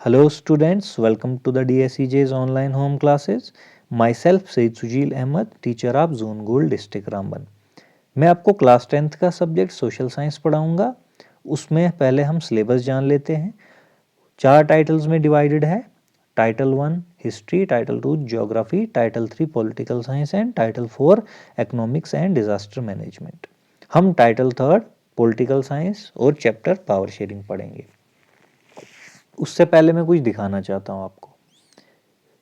Hello students, welcome to the DSEJ's online home classes. Myself Said Sujil Ahmed, teacher आप zone गोल district Ramban. मैं आपको class 10th का subject social science पढ़ाऊंगा। उसमें पहले हम सिलेबस जान लेते हैं। 4 टाइटल्स में डिवाइडेड है। Title 1 history, title 2 geography, title 3 political science and title 4 economics and disaster management. हम टाइटल 3 पॉलिटिकल साइंस और चैप्टर पावर शेयरिंग पढ़ेंगे। उससे पहले मैं कुछ दिखाना चाहता हूँ आपको।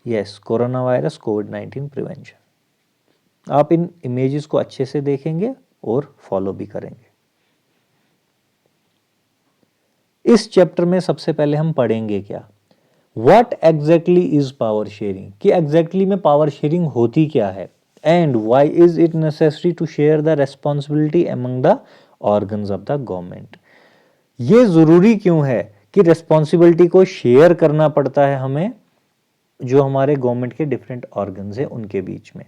यस, कोरोना वायरस कोविड-19 प्रिवेंशन। आप इन इमेजेस को अच्छे से देखेंगे और फॉलो भी करेंगे। इस चैप्टर में सबसे पहले हम पढ़ेंगे क्या, what exactly is power sharing, कि एग्जैक्टली में पावर शेयरिंग होती क्या है, and why is it necessary to share the responsibility among the organs of the government. ये जरूरी क्यों है कि रेस्पॉन्सिबिलिटी को शेयर करना पड़ता है हमें, जो हमारे गवर्नमेंट के डिफरेंट ऑर्गन्स हैं उनके बीच में।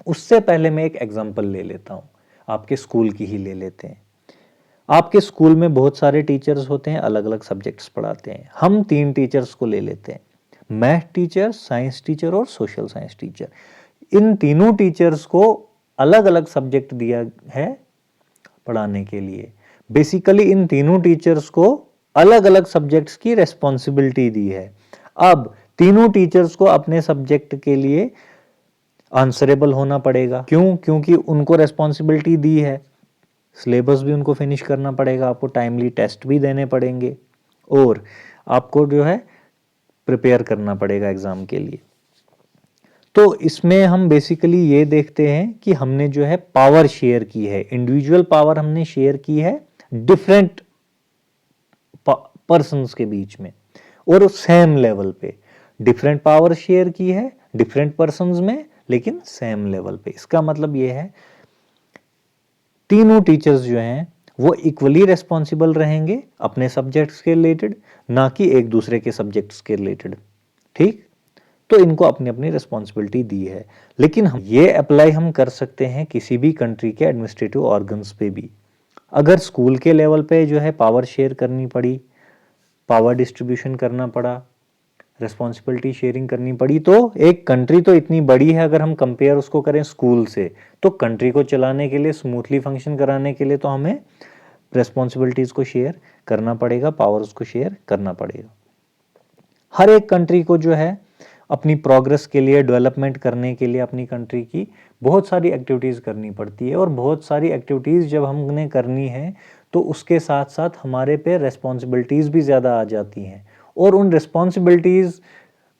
उससे पहले मैं एक एग्जांपल ले लेता हूं, आपके स्कूल की ही ले लेते हैं। आपके स्कूल में बहुत सारे टीचर्स होते हैं, अलग अलग सब्जेक्ट्स पढ़ाते हैं। हम 3 टीचर्स को ले लेते हैं, मैथ टीचर, साइंस टीचर और सोशल साइंस टीचर। इन तीनों टीचर्स को अलग अलग सब्जेक्ट दिया है पढ़ाने के लिए। बेसिकली इन तीनों टीचर्स को अलग अलग सब्जेक्ट्स की रेस्पॉन्सिबिलिटी दी है। अब तीनों टीचर्स को अपने सब्जेक्ट के लिए आंसरेबल होना पड़ेगा। क्यों? क्योंकि उनको रेस्पॉन्सिबिलिटी दी है। सिलेबस भी उनको फिनिश करना पड़ेगा, आपको टाइमली टेस्ट भी देने पड़ेंगे और आपको जो है प्रिपेयर करना पड़ेगा एग्जाम के लिए। तो इसमें हम बेसिकली ये देखते हैं कि हमने जो है पावर शेयर की है, इंडिविजुअल पावर हमने शेयर की है डिफरेंट पर्सन्स के बीच में और सेम लेवल पे। डिफरेंट पावर शेयर की है डिफरेंट पर्सन्स में, लेकिन सेम लेवल पे। इसका मतलब ये है तीनों टीचर्स जो हैं वो इक्वली रेस्पॉन्सिबल रहेंगे अपने सब्जेक्ट्स के रिलेटेड, ना कि एक दूसरे के सब्जेक्ट्स के रिलेटेड। ठीक, तो इनको अपनी अपनी रेस्पॉन्सिबिलिटी दी है। लेकिन ये अप्लाई हम कर सकते हैं किसी भी कंट्री के एडमिनिस्ट्रेटिव ऑर्गन्स पे भी। अगर स्कूल के लेवल पे जो है पावर शेयर करनी पड़ी, पावर डिस्ट्रीब्यूशन करना पड़ा, रेस्पॉन्सिबिलिटी शेयरिंग करनी पड़ी, तो एक कंट्री तो इतनी बड़ी है, अगर हम कंपेयर उसको करें स्कूल से, तो कंट्री को चलाने के लिए, स्मूथली फंक्शन कराने के लिए तो हमें रेस्पॉन्सिबिलिटीज को शेयर करना पड़ेगा, पावर्स को शेयर करना पड़ेगा। हर एक कंट्री को जो है अपनी प्रोग्रेस के लिए, डेवलपमेंट करने के लिए अपनी कंट्री की बहुत सारी एक्टिविटीज़ करनी पड़ती है। और बहुत सारी एक्टिविटीज़ जब हमने करनी है तो उसके साथ साथ हमारे पे रेस्पॉन्सिबिलिटीज़ भी ज़्यादा आ जाती हैं, और उन रिस्पॉन्सिबिलिटीज़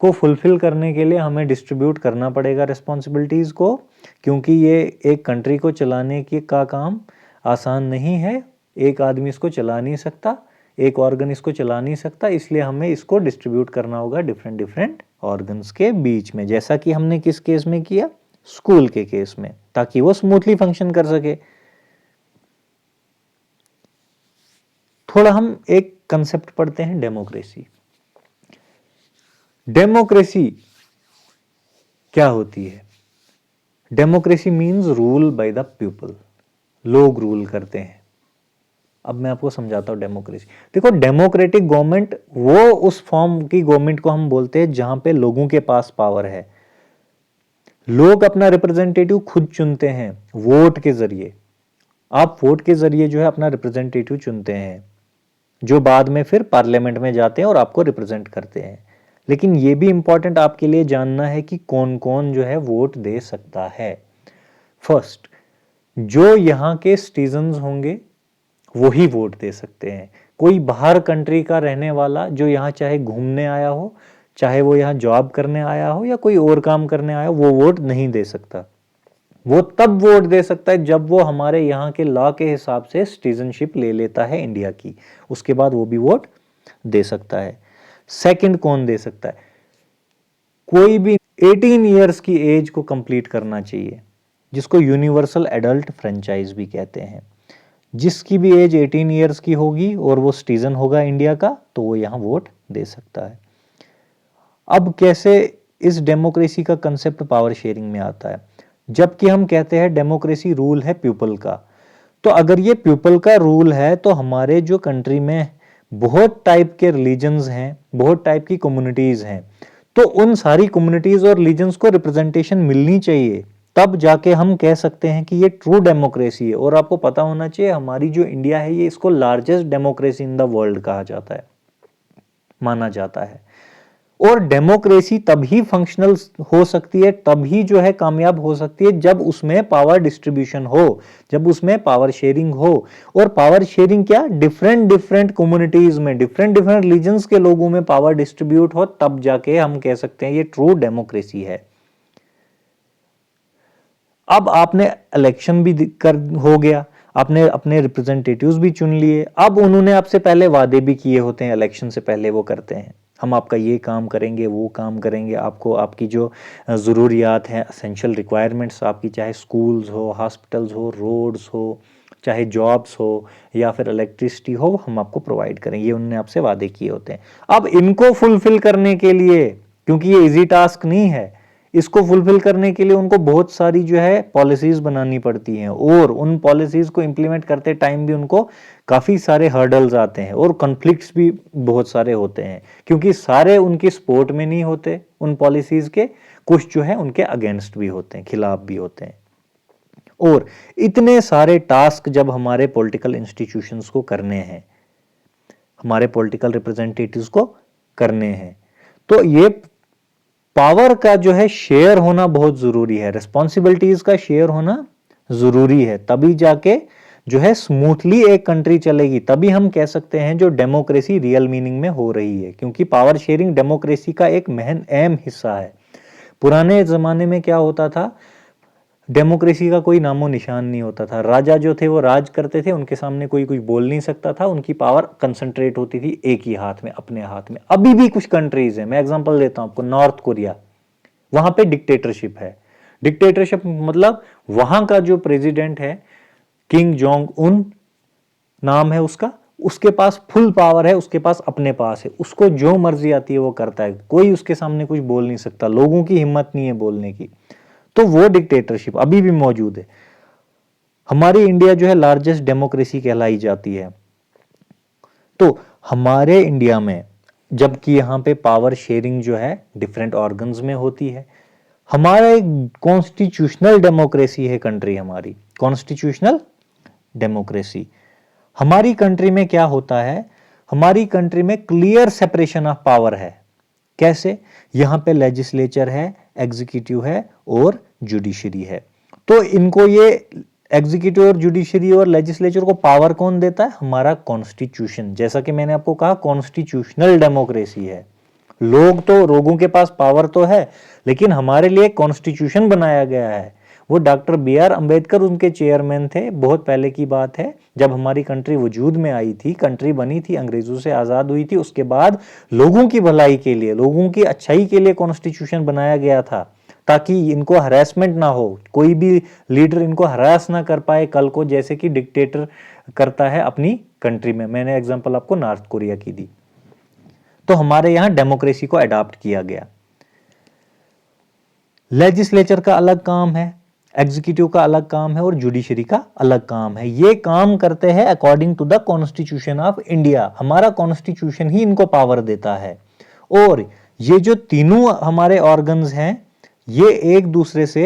को फुलफिल करने के लिए हमें डिस्ट्रीब्यूट करना पड़ेगा रिस्पॉन्सिबिलिटीज़ को, क्योंकि ये एक कंट्री को चलाने के का काम आसान नहीं है। एक आदमी इसको चला नहीं सकता, एक ऑर्गन इसको चला नहीं सकता, इसलिए हमें इसको डिस्ट्रीब्यूट करना होगा डिफरेंट डिफरेंट ऑर्गन्स के बीच में, जैसा कि हमने किस केस में किया, स्कूल के केस में, ताकि वो स्मूथली फंक्शन कर सके। थोड़ा हम एक कंसेप्ट पढ़ते हैं, डेमोक्रेसी। डेमोक्रेसी क्या होती है? Democracy means rule by the people, लोग रूल करते हैं। अब मैं आपको समझाता हूं डेमोक्रेसी। देखो, डेमोक्रेटिक गवर्नमेंट वो उस फॉर्म की गवर्नमेंट को हम बोलते हैं जहां पे लोगों के पास पावर है। लोग अपना रिप्रेजेंटेटिव खुद चुनते हैं वोट के जरिए। आप वोट के जरिए जो है अपना रिप्रेजेंटेटिव चुनते हैं, जो बाद में फिर पार्लियामेंट में जाते हैं और आपको रिप्रेजेंट करते हैं। लेकिन ये भी इंपॉर्टेंट आपके लिए जानना है कि कौन कौन जो है वोट दे सकता है। फर्स्ट, जो यहाँ के सिटीजन्स होंगे वही वोट दे सकते हैं। कोई बाहर कंट्री का रहने वाला जो यहाँ चाहे घूमने आया हो, चाहे वो यहाँ जॉब करने आया हो या कोई और काम करने आया हो, वो वोट नहीं दे सकता। वो तब वोट दे सकता है जब वो हमारे यहाँ के लॉ के हिसाब से सिटीजनशिप ले लेता है इंडिया की, उसके बाद वो भी वोट दे सकता है। सेकंड, कौन दे सकता है? कोई भी 18 ईयर्स की एज को कंप्लीट करना चाहिए, जिसको यूनिवर्सल एडल्ट फ्रेंचाइज भी कहते हैं। जिसकी भी एज 18 ईयर्स की होगी और वो सिटीजन होगा इंडिया का, तो वो यहाँ वोट दे सकता है। अब कैसे इस डेमोक्रेसी का कंसेप्ट पावर शेयरिंग में आता है? जबकि हम कहते हैं डेमोक्रेसी रूल है पीपल का, तो अगर ये पीपल का रूल है तो हमारे जो कंट्री में बहुत टाइप के रिलीजन्स हैं, बहुत टाइप की कम्युनिटीज हैं, तो उन सारी कम्युनिटीज और रिलीजन्स को रिप्रेजेंटेशन मिलनी चाहिए, तब जाके हम कह सकते हैं कि ये ट्रू डेमोक्रेसी है। और आपको पता होना चाहिए हमारी जो इंडिया है ये इसको largest democracy in the world कहा जाता है, माना जाता है। और डेमोक्रेसी तभी फंक्शनल हो सकती है, तभी जो है कामयाब हो सकती है जब उसमें पावर डिस्ट्रीब्यूशन हो, जब उसमें पावर शेयरिंग हो। और पावर शेयरिंग क्या, डिफरेंट डिफरेंट कम्युनिटीज में, डिफरेंट डिफरेंट रिलीजन्स के लोगों में पावर डिस्ट्रीब्यूट हो, तब जाके हम कह सकते हैं ये ट्रू डेमोक्रेसी है। अब आपने इलेक्शन भी कर हो गया, आपने अपने रिप्रेजेंटेटिव्स भी चुन लिए, अब उन्होंने आपसे पहले वादे भी किए होते हैं, इलेक्शन से पहले वो करते हैं हम आपका ये काम करेंगे, वो काम करेंगे, आपको आपकी जो ज़रूरियात हैं, असेंशियल रिक्वायरमेंट्स आपकी, चाहे स्कूल्स हो, हॉस्पिटल्स हो, रोड्स हो, चाहे जॉब्स हो या फिर इलेक्ट्रिसिटी हो, हम आपको प्रोवाइड करेंगे, ये उन्होंने आपसे वादे किए होते हैं। अब इनको फुलफिल करने के लिए, क्योंकि ये इजी टास्क नहीं है, इसको फुलफिल करने के लिए उनको बहुत सारी जो है पॉलिसीज बनानी पड़ती हैं, और उन पॉलिसीज को इंप्लीमेंट करते टाइम भी उनको काफ़ी सारे हर्डल्स आते हैं और कॉन्फ्लिक्ट्स भी बहुत सारे होते हैं, क्योंकि सारे उनकी सपोर्ट में नहीं होते उन पॉलिसीज के, कुछ जो है उनके अगेंस्ट भी होते हैं, खिलाफ भी होते हैं। और इतने सारे टास्क जब हमारे पॉलिटिकल इंस्टीट्यूशंस को करने हैं, हमारे पॉलिटिकल रिप्रेजेंटेटिव्स को करने हैं, तो ये पावर का जो है शेयर होना बहुत जरूरी है, रिस्पॉन्सिबिलिटीज का शेयर होना जरूरी है, तभी जाके जो है स्मूथली एक कंट्री चलेगी, तभी हम कह सकते हैं जो डेमोक्रेसी रियल मीनिंग में हो रही है। क्योंकि पावर शेयरिंग डेमोक्रेसी का एक अहम हिस्सा है। पुराने जमाने में क्या होता था, डेमोक्रेसी का कोई नामो निशान नहीं होता था, राजा जो थे वो राज करते थे, उनके सामने कोई कुछ बोल नहीं सकता था, उनकी पावर कंसंट्रेट होती थी एक ही हाथ में, अपने हाथ में। अभी भी कुछ कंट्रीज है, मैं एग्जांपल देता हूं आपको, नॉर्थ कोरिया, वहां पे डिक्टेटरशिप है। डिक्टेटरशिप मतलब वहां का जो प्रेसिडेंट है, किंग जोंग उन नाम है उसका, उसके पास फुल पावर है, उसके पास अपने पास है, उसको जो मर्जी आती है वो करता है, कोई उसके सामने कुछ बोल नहीं सकता, लोगों की हिम्मत नहीं है बोलने की। तो वो डिक्टेटरशिप अभी भी मौजूद है। हमारी इंडिया जो है लार्जेस्ट डेमोक्रेसी कहलाई जाती है। तो हमारे इंडिया में जबकि यहाँ पे पावर शेयरिंग जो है डिफरेंट ऑर्गन्स में होती है, हमारा एक कॉन्स्टिट्यूशनल डेमोक्रेसी है कंट्री हमारी, कॉन्स्टिट्यूशनल डेमोक्रेसी। हमारी कंट्री में क्या होता है, हमारी कंट्री में क्लियर सेपरेशन ऑफ पावर है। कैसे, यहां पे लेजिस्लेचर है, एग्जीक्यूटिव है और जुडिशरी है। तो इनको ये एग्जीक्यूटिव और जुडिशरी और लेजिस्लेचर को पावर कौन देता है, हमारा कॉन्स्टिट्यूशन। जैसा कि मैंने आपको कहा कॉन्स्टिट्यूशनल डेमोक्रेसी है, लोगों के पास पावर तो है, लेकिन हमारे लिए कॉन्स्टिट्यूशन बनाया गया है। वो डॉक्टर B.R. अंबेडकर उनके चेयरमैन थे, बहुत पहले की बात है, जब हमारी कंट्री वजूद में आई थी, कंट्री बनी थी, अंग्रेजों से आज़ाद हुई थी, उसके बाद लोगों की भलाई के लिए, लोगों की अच्छाई के लिए कॉन्स्टिट्यूशन बनाया गया था, ताकि इनको हरासमेंट ना हो, कोई भी लीडर इनको हरास ना कर पाए कल को, जैसे कि डिक्टेटर करता है अपनी कंट्री में। मैंने एग्जाम्पल आपको नॉर्थ कोरिया की दी। तो हमारे यहां डेमोक्रेसी को अडॉप्ट किया गया। लेजिस्लेचर का अलग काम है, एग्जीक्यूटिव का अलग काम है और जुडिशरी का अलग काम है। ये काम करते हैं according to the constitution of India. हमारा कॉन्स्टिट्यूशन ही इनको पावर देता है। और ये जो तीनों हमारे ऑर्गन्स हैं ये एक दूसरे से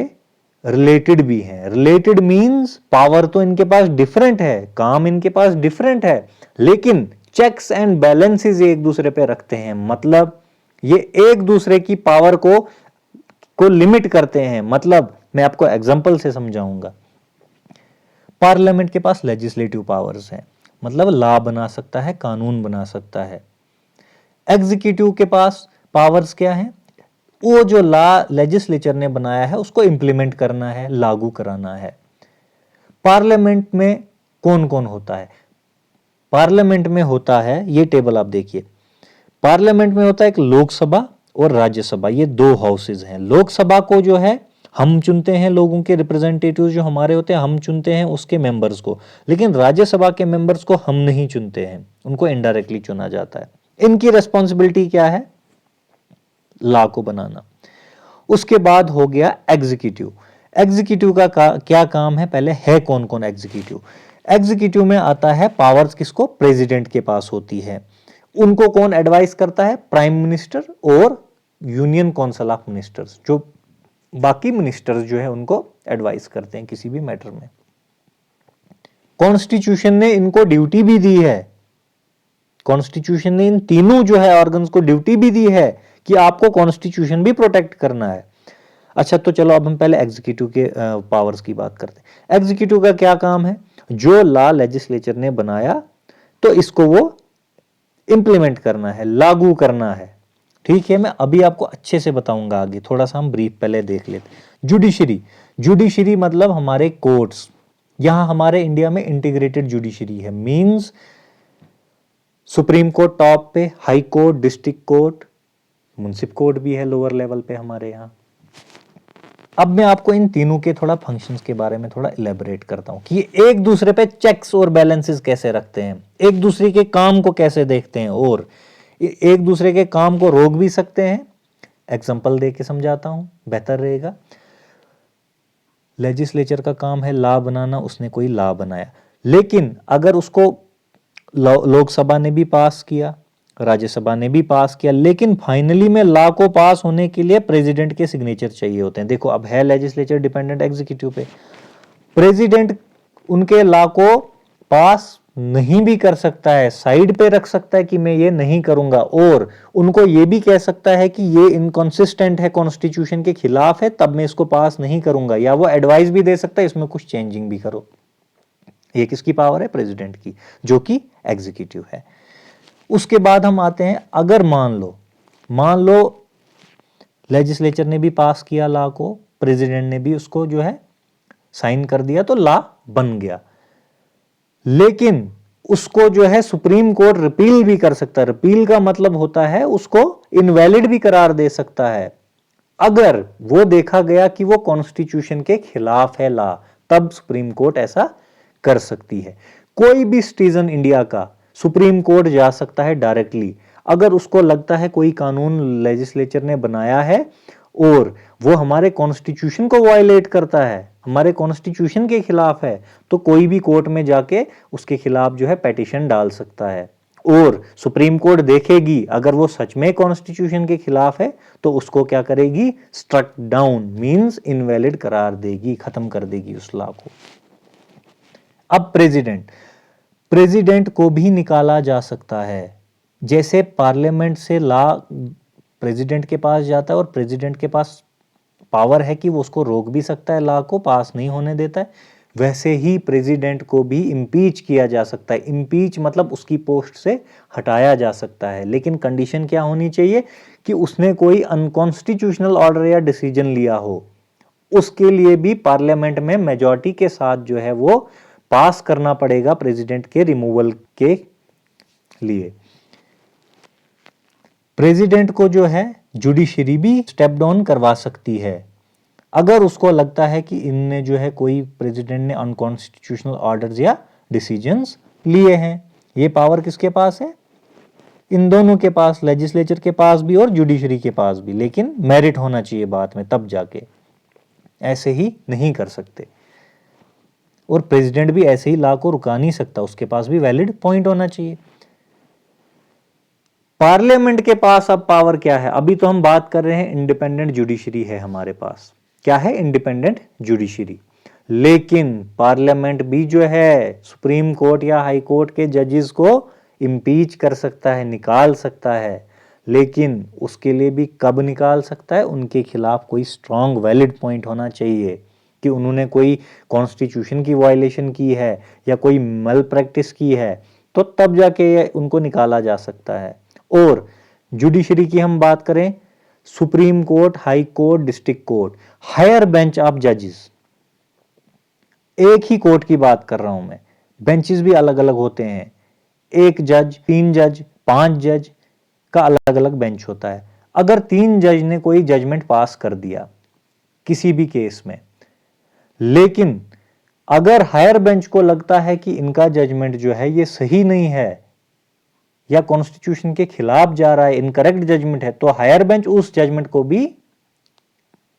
रिलेटेड भी हैं। रिलेटेड मींस पावर तो इनके पास डिफरेंट है, काम इनके पास डिफरेंट है, लेकिन चेक्स एंड बैलेंसेस एक दूसरे पे रखते हैं। मतलब ये एक दूसरे की पावर को लिमिट करते हैं। मतलब मैं आपको एग्जांपल से समझाऊंगा। पार्लियामेंट के पास लेजिस्लेटिव पावर्स हैं, मतलब लॉ बना सकता है, कानून बना सकता है। एग्जीक्यूटिव के पास पावर्स क्या हैं, वो जो लॉ लेजिस्लेचर ने बनाया है उसको इंप्लीमेंट करना है, लागू कराना है। पार्लियामेंट में कौन कौन होता है, पार्लियामेंट में होता है, ये टेबल आप देखिए, पार्लियामेंट में होता है एक लोकसभा और राज्यसभा, ये दो हाउसेज हैं। लोकसभा को जो है हम चुनते हैं, लोगों के रिप्रेजेंटेटिव जो हमारे होते हैं हम चुनते हैं उसके मेंबर्स को, लेकिन राज्यसभा के मेंबर्स को हम नहीं चुनते हैं, उनको इनडायरेक्टली चुना जाता है। इनकी रिस्पॉन्सिबिलिटी क्या है, लॉ को बनाना। उसके बाद हो गया एग्जीक्यूटिव। एग्जीक्यूटिव का क्या काम है, पहले है कौन कौन एग्जीक्यूटिव। एग्जीक्यूटिव में आता है पावर्स, किसको, प्रेसिडेंट के पास होती है। उनको कौन एडवाइस करता है? प्राइम मिनिस्टर और यूनियन काउंसिल ऑफ मिनिस्टर्स, जो बाकी मिनिस्टर्स जो है उनको एडवाइस करते हैं किसी भी मैटर में। कॉन्स्टिट्यूशन ने इनको ड्यूटी भी दी है, कॉन्स्टिट्यूशन ने इन तीनों जो है ऑर्गन्स को ड्यूटी भी दी है कि आपको कॉन्स्टिट्यूशन भी प्रोटेक्ट करना है। अच्छा, तो चलो अब हम पहले एग्जीक्यूटिव के पावर्स की बात करते हैं। एग्जीक्यूटिव का क्या काम है? जो लॉ लेजिस्लेचर ने बनाया तो इसको वो इंप्लीमेंट करना है, लागू करना है। ठीक है, मैं अभी आपको अच्छे से बताऊंगा आगे, थोड़ा सा हम ब्रीफ पहले देख लेते हैं। जुडिशरी, जुडिशरी मतलब हमारे कोर्ट्स। यहां हमारे इंडिया में इंटीग्रेटेड जुडिशरी है, मींस सुप्रीम कोर्ट टॉप पे, हाई कोर्ट, डिस्ट्रिक्ट कोर्ट, मुंसिफ कोर्ट भी है लोअर लेवल पे हमारे यहाँ। अब मैं आपको इन तीनों के थोड़ा फंक्शंस के बारे में थोड़ा इलेबोरेट करता हूं कि ये एक दूसरे पे चेक्स और बैलेंसेस कैसे रखते हैं, एक दूसरे के काम को कैसे देखते हैं और एक दूसरे के काम को रोक भी सकते हैं। एग्जांपल दे के समझाता हूं, बेहतर रहेगा। लेजिस्लेचर का काम है लॉ बनाना, उसने कोई लॉ बनाया, लेकिन अगर उसको लोकसभा ने भी पास किया, राज्यसभा ने भी पास किया, लेकिन फाइनली में लॉ को पास होने के लिए प्रेसिडेंट के सिग्नेचर चाहिए होते हैं। देखो, अब है लेजिस्लेचर डिपेंडेंट एग्जीक्यूटिव पे, प्रेसिडेंट उनके लॉ को पास नहीं भी कर सकता है, साइड पे रख सकता है कि मैं ये नहीं करूंगा, और उनको ये भी कह सकता है कि ये इनकंसिस्टेंट है, कॉन्स्टिट्यूशन के खिलाफ है, तब मैं इसको पास नहीं करूंगा, या वो एडवाइस भी दे सकता है इसमें कुछ चेंजिंग भी करो। ये किसकी पावर है? प्रेसिडेंट की, जो कि एग्जीक्यूटिव है। उसके बाद हम आते हैं, अगर मान लो लेजिस्लेचर ने भी पास किया लॉ को, प्रेसिडेंट ने भी उसको जो है साइन कर दिया, तो लॉ बन गया, लेकिन उसको जो है सुप्रीम कोर्ट रिपील भी कर सकता है। रिपील का मतलब होता है उसको इनवैलिड भी करार दे सकता है, अगर वो देखा गया कि वो कॉन्स्टिट्यूशन के खिलाफ है लॉ, तब सुप्रीम कोर्ट ऐसा कर सकती है। कोई भी सिटीजन इंडिया का सुप्रीम कोर्ट जा सकता है डायरेक्टली, अगर उसको लगता है कोई कानून लेजिस्लेचर ने बनाया है और वो हमारे कॉन्स्टिट्यूशन को वायलेट करता है, हमारे कॉन्स्टिट्यूशन के खिलाफ है, तो कोई भी कोर्ट में जाके उसके खिलाफ जो है पिटीशन डाल सकता है, और सुप्रीम कोर्ट देखेगी अगर वो सच में कॉन्स्टिट्यूशन के खिलाफ है तो उसको क्या करेगी? स्ट्रक डाउन, मींस इनवैलिड करार देगी, खत्म कर देगी उस लॉ को। अब प्रेसिडेंट को भी निकाला जा सकता है। जैसे पार्लियामेंट से लॉ प्रेसिडेंट के पास जाता है और प्रेसिडेंट के पास पावर है कि वो उसको रोक भी सकता है, लॉ को पास नहीं होने देता है, वैसे ही प्रेसिडेंट को भी इम्पीच किया जा सकता है। इम्पीच मतलब उसकी पोस्ट से हटाया जा सकता है, लेकिन कंडीशन क्या होनी चाहिए? कि उसने कोई अनकॉन्स्टिट्यूशनल ऑर्डर या डिसीजन लिया हो, उसके लिए भी पार्लियामेंट में मेजॉरिटी के साथ जो है वो पास करना पड़ेगा प्रेसिडेंट के रिमूवल के लिए। प्रेसिडेंट को जो है जुडिशरी भी स्टेप डाउन करवा सकती है, अगर उसको लगता है कि इनने जो है कोई प्रेसिडेंट ने अनकॉन्स्टिट्यूशनल ऑर्डर्स या डिसीजंस लिए हैं। ये पावर किसके पास है? इन दोनों के पास, लेजिस्लेचर के पास भी और जुडिशरी के पास भी, लेकिन मेरिट होना चाहिए बाद में, तब जाके, ऐसे ही नहीं कर सकते। और प्रेसिडेंट भी ऐसे ही लॉ को रुका नहीं सकता, उसके पास भी वैलिड पॉइंट होना चाहिए। पार्लियामेंट के पास अब पावर क्या है? अभी तो हम बात कर रहे हैं इंडिपेंडेंट जुडिशरी है हमारे पास, क्या है? Independent judiciary. लेकिन पार्लियामेंट भी जो है सुप्रीम कोर्ट या हाई कोर्ट के जजेस को इम्पीच कर सकता है, निकाल सकता है, लेकिन उसके लिए भी कब निकाल सकता है? उनके खिलाफ कोई स्ट्रॉन्ग वैलिड पॉइंट होना चाहिए कि उन्होंने कोई कॉन्स्टिट्यूशन की वायलेशन की है या कोई मल प्रैक्टिस की है, तो तब जाके उनको निकाला जा सकता है। और जुडिशरी की हम बात करें, supreme court, high court, district court, higher bench of जजेस, एक ही कोर्ट की बात कर रहा हूं मैं, बेंचेस भी अलग अलग होते हैं, एक जज, 3 जज, 5 जज का अलग अलग बेंच होता है। अगर 3 जज ने कोई जजमेंट पास कर दिया किसी भी केस में, लेकिन अगर हायर बेंच को लगता है कि इनका जजमेंट जो है ये सही नहीं है या कॉन्स्टिट्यूशन के खिलाफ जा रहा है, इनकरेक्ट जजमेंट है, तो हायर बेंच उस जजमेंट को भी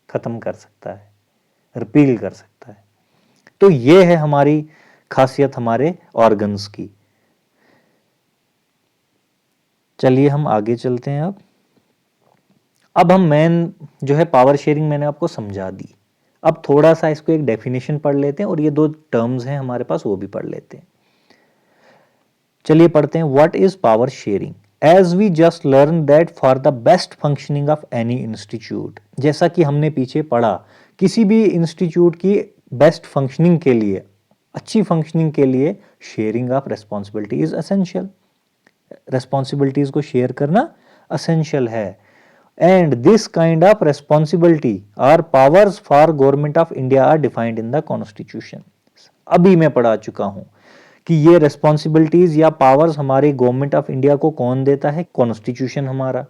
खत्म कर सकता है, रिपील कर सकता है। तो ये है हमारी खासियत हमारे ऑर्गन्स की। चलिए हम आगे चलते हैं। अब हम मेन जो है पावर शेयरिंग मैंने आपको समझा दी। अब थोड़ा सा इसको एक डेफिनेशन पढ़ लेते हैं और ये दो टर्म्स हैं हमारे पास वो भी पढ़ लेते हैं। चलिए पढ़ते हैं। What is power sharing? As we just learn that for the best functioning of any institute, जैसा कि हमने पीछे पढ़ा, किसी भी इंस्टीट्यूट की बेस्ट फंक्शनिंग के लिए, अच्छी फंक्शनिंग के लिए sharing of responsibility is essential. Responsibilities को शेयर करना असेंशियल है। And this kind of responsibility और powers for government of India are defined in the constitution. अभी मैं पढ़ा चुका हूं कि ये रेस्पॉन्सिबिलिटीज या पावर्स हमारी गवर्नमेंट ऑफ इंडिया को कौन देता है? कॉन्स्टिट्यूशन हमारा।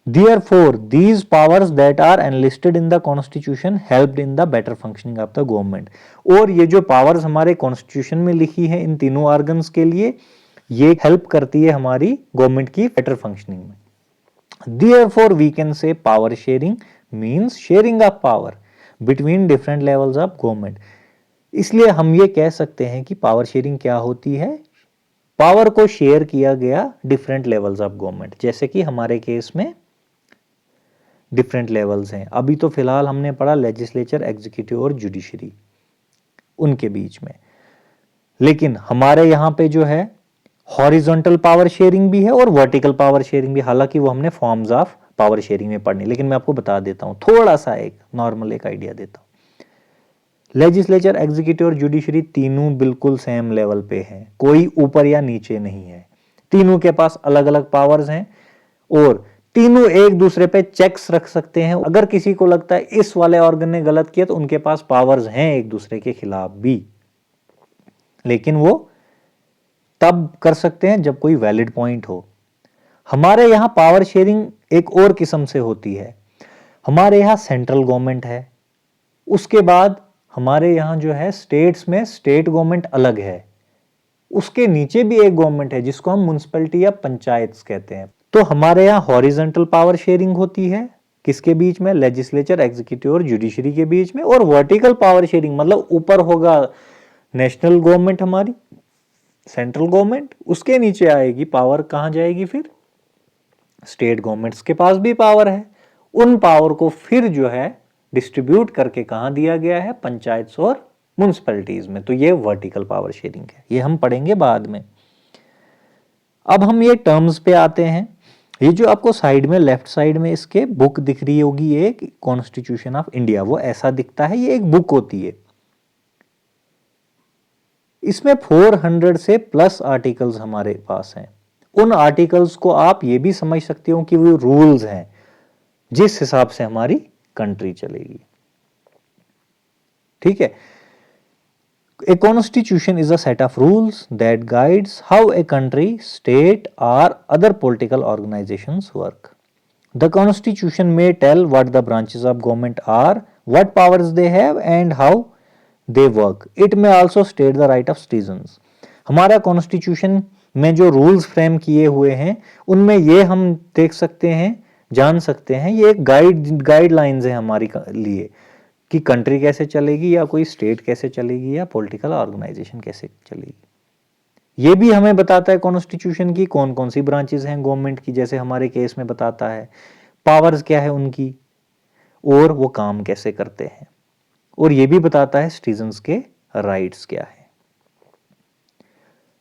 Therefore, these powers that are enlisted in the constitution helped in the better functioning of the government। और ये जो पावर्स हमारे कॉन्स्टिट्यूशन में लिखी है इन तीनों ऑर्गन्स के लिए, ये हेल्प करती है हमारी गवर्नमेंट की बेटर फंक्शनिंग में। Therefore, we can say power sharing means sharing of power between different levels of government। इसलिए हम ये कह सकते हैं कि पावर शेयरिंग क्या होती है? पावर को शेयर किया गया डिफरेंट लेवल्स ऑफ गवर्नमेंट, जैसे कि हमारे केस में डिफरेंट लेवल्स हैं। अभी तो फिलहाल हमने पढ़ा लेजिस्लेचर, एग्जीक्यूटिव और जुडिशरी, उनके बीच में। लेकिन हमारे यहां पे जो है हॉरिजॉन्टल पावर शेयरिंग भी है और वर्टिकल पावर शेयरिंग भी, हालांकि वो हमने फॉर्म्स ऑफ पावर शेयरिंग में पढ़नी, लेकिन मैं आपको बता देता हूं, थोड़ा सा एक नॉर्मल एक आइडिया देता हूं। लेजिस्लेचर, एग्जीक्यूटिव और जुडिशरी तीनों बिल्कुल सेम लेवल पे हैं, कोई ऊपर या नीचे नहीं है। तीनों के पास अलग अलग पावर्स हैं और तीनों एक दूसरे पे चेक्स रख सकते हैं। अगर किसी को लगता है इस वाले ऑर्गन ने गलत किया तो उनके पास पावर्स हैं एक दूसरे के खिलाफ भी, लेकिन वो तब कर सकते हैं जब कोई वैलिड पॉइंट हो। हमारे यहां पावर शेयरिंग एक और किस्म से होती है। हमारे यहां सेंट्रल गवर्नमेंट है, उसके बाद हमारे यहां जो है स्टेट्स में स्टेट गवर्नमेंट अलग है, उसके नीचे भी एक गवर्नमेंट है जिसको हम म्युनिसिपैलिटी या पंचायत कहते हैं। तो हमारे यहाँ हॉरिजॉन्टल पावर शेयरिंग होती है, किसके बीच में? लेजिस्लेचर, एग्जीक्यूटिव और जुडिशरी के बीच में। और वर्टिकल पावर शेयरिंग मतलब ऊपर होगा नेशनल गवर्नमेंट हमारी, सेंट्रल गवर्नमेंट, उसके नीचे आएगी पावर, कहां जाएगी फिर? स्टेट गवर्नमेंट्स के पास भी पावर है, उन पावर को फिर जो है डिस्ट्रीब्यूट करके कहां दिया गया है? पंचायत और म्युनिसिपैलिटीज में। तो ये वर्टिकल पावर शेयरिंग है, ये हम पढ़ेंगे बाद में। अब हम ये टर्म्स पे आते हैं। ये जो आपको साइड में, लेफ्ट साइड में इसके बुक दिख रही होगी एक, कॉन्स्टिट्यूशन ऑफ इंडिया, वो ऐसा दिखता है, ये एक बुक होती है। इसमें 400 से प्लस आर्टिकल्स हमारे पास हैं। उन आर्टिकल्स को आप ये भी समझ सकते हो कि वो रूल्स हैं जिस हिसाब से हमारी कंट्री चलेगी। ठीक है। A constitution is a set of rules that guides how a country, state or other political organizations work. The constitution may tell what the branches of government are, what powers they have and how they work. It may also state the right of citizens. हमारा constitution में जो rules frame किए हुए हैं उनमें ये हम देख सकते हैं, जान सकते हैं, ये एक गाइडलाइंस है हमारी लिए कि कंट्री कैसे चलेगी या कोई स्टेट कैसे चलेगी या पॉलिटिकल ऑर्गेनाइजेशन कैसे चलेगी। ये भी हमें बताता है कॉन्स्टिट्यूशन की कौन कौन सी ब्रांचेस हैं गवर्नमेंट की, जैसे हमारे केस में बताता है पावर्स क्या है उनकी और वो काम कैसे करते हैं, और ये भी बताता है सिटीजन्स के राइट्स क्या है।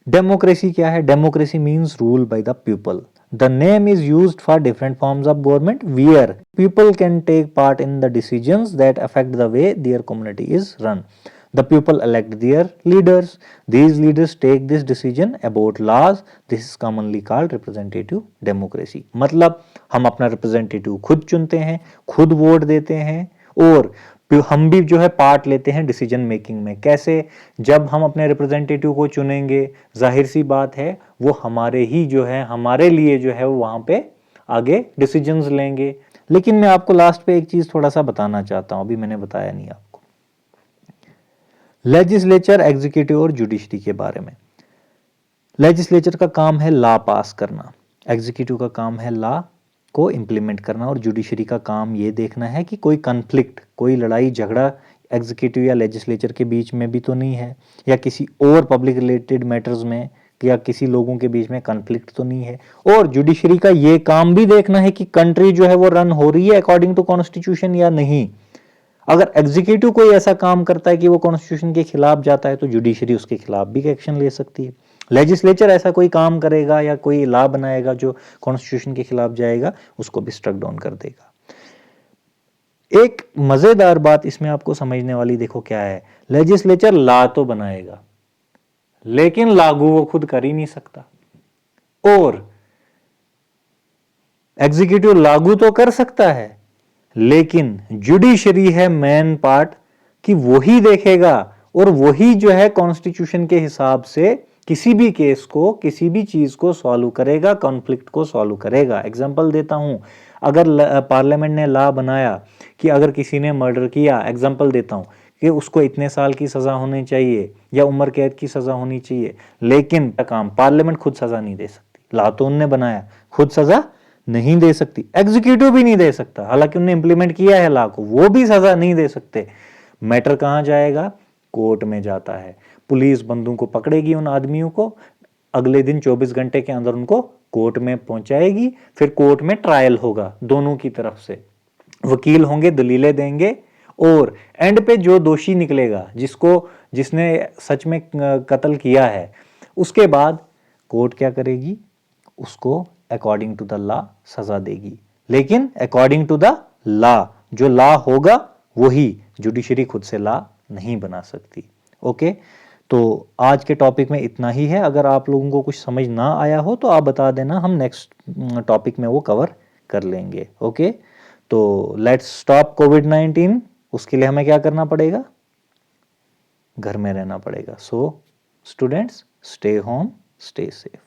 डेमोक्रेसी क्या है? Democracy means rule by the people. The name is used for different forms of government where people can take part in the decisions that affect the way their community is run. The people elect their leaders. These leaders take this decision about laws. This is commonly called representative democracy. मतलब हम अपना representative खुद चुनते हैं, खुद vote देते हैं और हम भी जो है पार्ट लेते हैं डिसीजन मेकिंग में। कैसे? जब हम अपने रिप्रेजेंटेटिव को चुनेंगे, जाहिर सी बात है वो हमारे ही जो है, हमारे लिए जो है वो वहां पे आगे डिसीजंस लेंगे। लेकिन मैं आपको लास्ट पे एक चीज थोड़ा सा बताना चाहता हूं, अभी मैंने बताया नहीं आपको, लेजिस्लेचर, एग्जीक्यूटिव और जुडिशरी के बारे में। लेजिस्लेचर का काम है लॉ पास करना, एग्जीक्यूटिव का काम है लॉ को इंप्लीमेंट करना और जुडिशरी का काम ये देखना है कि कोई कन्फ्लिक्ट, कोई लड़ाई झगड़ा एग्जीक्यूटिव या लेजिस्लेचर के बीच में भी तो नहीं है, या किसी और पब्लिक रिलेटेड मैटर्स में या किसी लोगों के बीच में कॉन्फ्लिक्ट तो नहीं है। और जुडिशरी का ये काम भी देखना है कि कंट्री जो है वो रन हो रही है अकॉर्डिंग टू कॉन्स्टिट्यूशन या नहीं। अगर एग्जीक्यूटिव कोई ऐसा काम करता है कि वो कॉन्स्टिट्यूशन के खिलाफ जाता है तो जुडिशरी उसके खिलाफ भी एक्शन ले सकती है। लेजिस्लेचर ऐसा कोई काम करेगा या कोई लॉ बनाएगा जो कॉन्स्टिट्यूशन के खिलाफ जाएगा, उसको भी स्ट्रक डाउन कर देगा। एक मजेदार बात इसमें आपको समझने वाली देखो क्या है, लेजिस्लेचर लॉ तो बनाएगा लेकिन लागू वो खुद कर ही नहीं सकता, और एग्जीक्यूटिव लागू तो कर सकता है लेकिन जुडिशरी है मेन पार्ट कि वही देखेगा और वही जो है कॉन्स्टिट्यूशन के हिसाब से किसी भी केस को, किसी भी चीज को सॉल्व करेगा, कॉन्फ्लिक्ट को सॉल्व करेगा। एग्जांपल देता हूं, अगर पार्लियामेंट ने लॉ बनाया कि अगर किसी ने मर्डर किया, एग्जांपल देता हूं कि उसको इतने साल की सजा होनी चाहिए या उम्र कैद की सजा होनी चाहिए, लेकिन काम पार्लियामेंट खुद सजा नहीं दे सकती। लॉ तो उनने बनाया, खुद सजा नहीं दे सकती, एग्जीक्यूटिव भी नहीं दे सकता, हालांकि उन्होंने इंप्लीमेंट किया है लॉ को, वो भी सजा नहीं दे सकते। मैटर कहां जाएगा? कोर्ट में जाता है। पुलिस बंदूक को पकड़ेगी उन आदमियों को, अगले दिन 24 घंटे के अंदर उनको कोर्ट में पहुंचाएगी, फिर कोर्ट में ट्रायल होगा, दोनों की तरफ से वकील होंगे, दलीलें देंगे, और एंड पे जो दोषी निकलेगा, जिसने सच में कत्ल किया है, उसके बाद कोर्ट क्या करेगी? उसको अकॉर्डिंग टू द लॉ सजा देगी, लेकिन अकॉर्डिंग टू द लॉ, जो लॉ होगा वही, जुडिशरी खुद से लॉ नहीं बना सकती। ओके, तो आज के टॉपिक में इतना ही है। अगर आप लोगों को कुछ समझ ना आया हो तो आप बता देना, हम नेक्स्ट टॉपिक में वो कवर कर लेंगे। ओके, तो लेट्स स्टॉप कोविड-19। उसके लिए हमें क्या करना पड़ेगा? घर में रहना पड़ेगा। So students, stay home, stay safe.